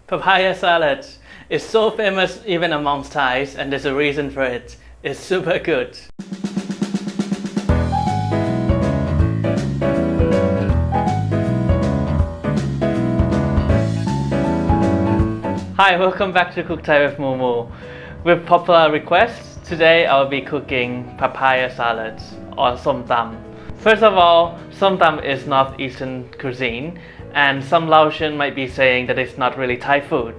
Papaya salad is so famous even amongst Thais, and there's a reason for it. It's super good. Hi, welcome back to Cook Thai with Momo. With popular requests, today I'll be cooking papaya salad or som tam. First of all, som tam is northeastern cuisine, and some Laotian might be saying that it's not really Thai food.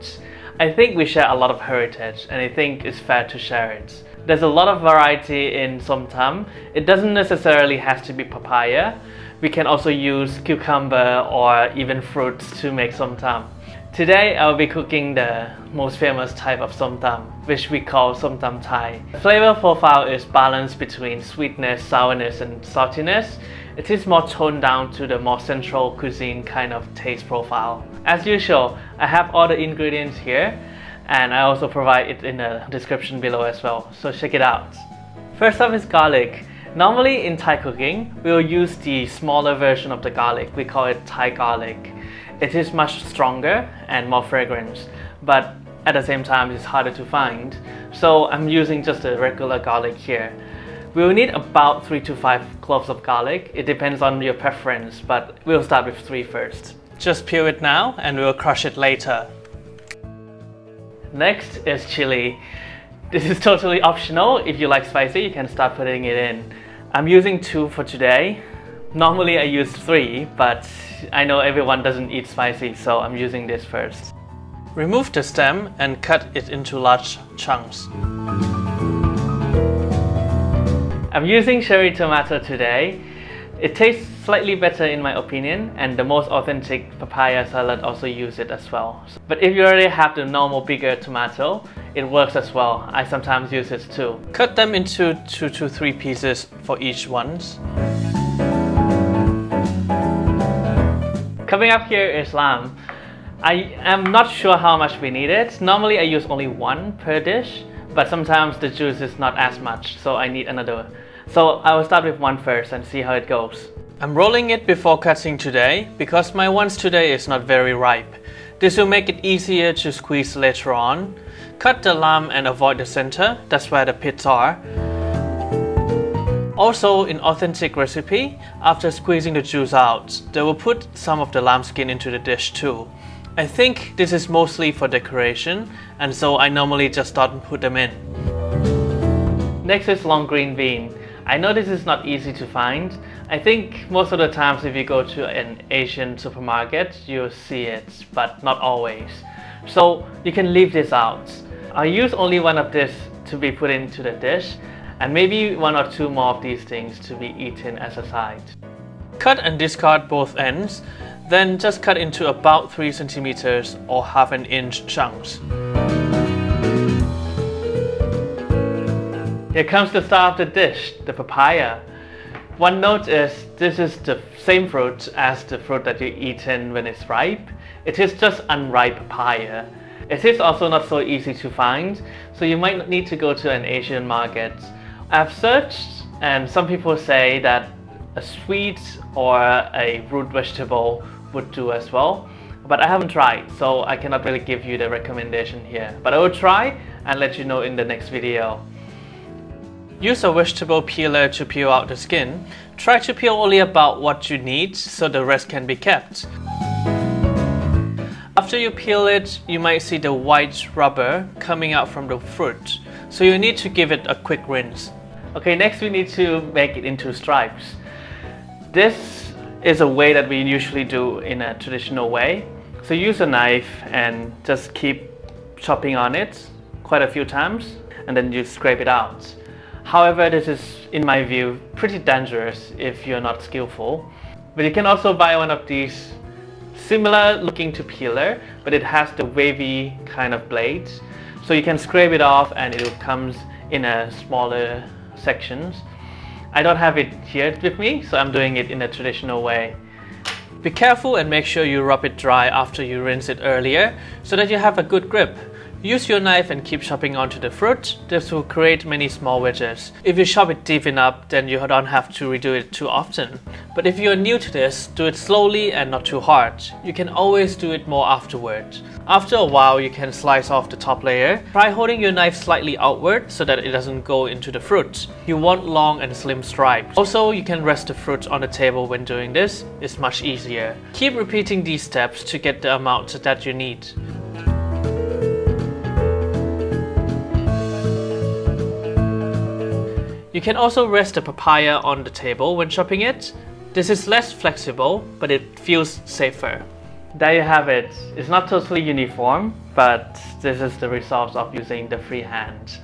I think we share a lot of heritage, and I think it's fair to share it. There's a lot of variety in som tam. It doesn't necessarily have to be papaya. We can also use cucumber or even fruits to make som tam. Today I'll be cooking the most famous type of som tam, which we call som tam Thai. The flavor profile is balanced between sweetness, sourness and saltiness. It is more toned down to the more central cuisine kind of taste profile. As usual, I have all the ingredients here, and I also provide it in the description below as well, so check it out. First up is garlic. Normally in Thai cooking, we will use the smaller version of the garlic. We call it Thai garlic. It is much stronger and more fragrant, but at the same time it's harder to find. So I'm using just a regular garlic here. We will need about 3 to 5 cloves of garlic. It depends on your preference, but we'll start with 3 first. Just peel it now and we'll crush it later. Next is chili. This is totally optional. If you like spicy, you can start putting it in. I'm using 2 for today. Normally I use 3, but I know everyone doesn't eat spicy, so I'm using this first. Remove the stem and cut it into large chunks. I'm using cherry tomato today. It tastes slightly better in my opinion, and the most authentic papaya salad also use it as well. But if you already have the normal bigger tomato, it works as well. I sometimes use it too. Cut them into 2 to 3 pieces for each ones. Coming up here is lamb. I am not sure how much we need it. Normally I use only 1 per dish, but sometimes the juice is not as much, so I need another. So I will start with 1 first and see how it goes. I'm rolling it before cutting today because my ones today is not very ripe. This will make it easier to squeeze later on. Cut the lamb and avoid the center, that's where the pits are. Also, in authentic recipe, after squeezing the juice out, they will put some of the lamb skin into the dish too. I think this is mostly for decoration, and so I normally just don't put them in. Next is long green bean. I know this is not easy to find. I think most of the times if you go to an Asian supermarket, you'll see it, but not always. So you can leave this out. I use only 1 of this to be put into the dish, and maybe 1 or 2 more of these things to be eaten as a side. Cut and discard both ends, then just cut into about 3 centimeters or half an inch chunks. Here comes the star of the dish, the papaya. One note is this is the same fruit as the fruit that you eaten when it's ripe. It is just unripe papaya. It is also not so easy to find, so you might need to go to an Asian market. I've searched, and some people say that a sweet or a root vegetable would do as well, but I haven't tried, so I cannot really give you the recommendation here, but I will try and let you know in the next video. Use a vegetable peeler to peel out the skin. Try to peel only about what you need so the rest can be kept. After you peel it, you might see the white rubber coming out from the fruit, so you need to give it a quick rinse. Okay, next we need to make it into stripes. This is a way that we usually do in a traditional way. So use a knife and just keep chopping on it quite a few times, and then you scrape it out. However, this is, in my view, pretty dangerous if you're not skillful. But you can also buy 1 of these similar looking to peeler, but it has the wavy kind of blades. So you can scrape it off and it comes in a smaller sections. I don't have it here with me, so I'm doing it in a traditional way. Be careful and make sure you rub it dry after you rinse it earlier so that you have a good grip. Use your knife and keep chopping onto the fruit. This will create many small wedges. If you chop it deep enough, then you don't have to redo it too often. But if you are new to this, do it slowly and not too hard. You can always do it more afterward. After a while, you can slice off the top layer. Try holding your knife slightly outward so that it doesn't go into the fruit. You want long and slim stripes. Also, you can rest the fruit on the table when doing this. It's much easier. Keep repeating these steps to get the amount that you need. You can also rest the papaya on the table when chopping it. This is less flexible, but it feels safer. There you have it. It's not totally uniform, but this is the result of using the free hand,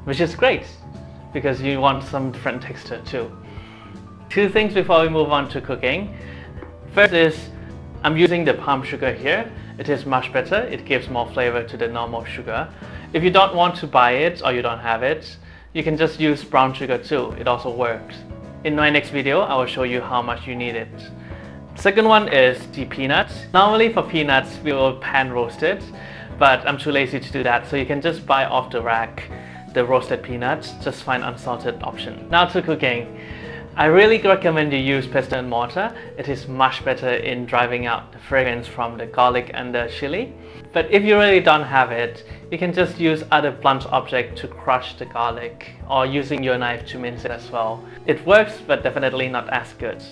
which is great because you want some different texture too. Two things before we move on to cooking. First is I'm using the palm sugar here. It is much better. It gives more flavor to the normal sugar. If you don't want to buy it or you don't have it, you can just use brown sugar too, it also works. In my next video, I will show you how much you need it. Second one is the peanuts. Normally for peanuts, we will pan roast it, but I'm too lazy to do that, so you can just buy off the rack the roasted peanuts, just find unsalted option. Now to cooking. I really recommend you use pestle and mortar. It is much better in driving out the fragrance from the garlic and the chili. But if you really don't have it, you can just use other blunt object to crush the garlic or using your knife to mince it as well. It works, but definitely not as good.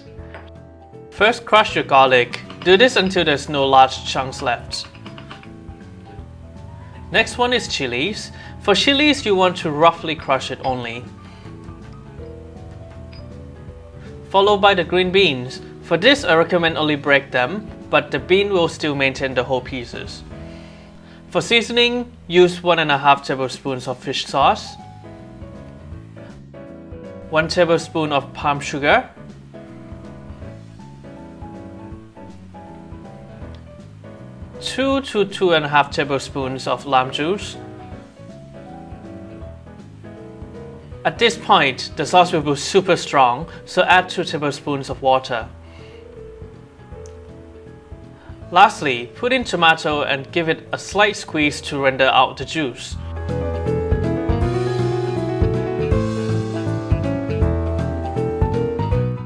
First, crush your garlic. Do this until there's no large chunks left. Next one is chilies. For chilies, you want to roughly crush it only. Followed by the green beans. For this, I recommend only break them, but the bean will still maintain the whole pieces. For seasoning, use 1.5 tablespoons of fish sauce, 1 tablespoon of palm sugar, 2 to 2.5 tablespoons of lime juice. At this point, the sauce will be super strong, so add 2 tablespoons of water. Lastly, put in tomato and give it a slight squeeze to render out the juice.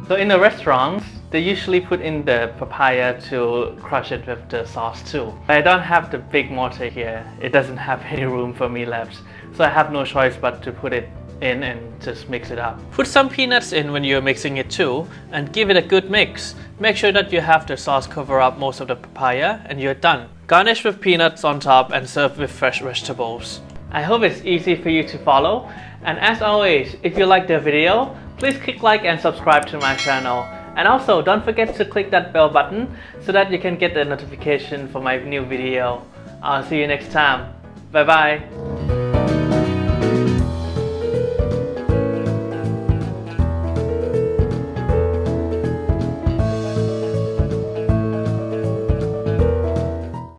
So in the restaurants, they usually put in the papaya to crush it with the sauce too. I don't have the big mortar here. It doesn't have any room for me left, so I have no choice but to put it in and just mix it up. Put some peanuts in when you're mixing it too and give it a good mix. Make sure that you have the sauce cover up most of the papaya and you're done. Garnish with peanuts on top and serve with fresh vegetables. I hope it's easy for you to follow, and as always, if you like the video, please click like and subscribe to my channel. And also don't forget to click that bell button so that you can get the notification for my new video. I'll see you next time. Bye bye.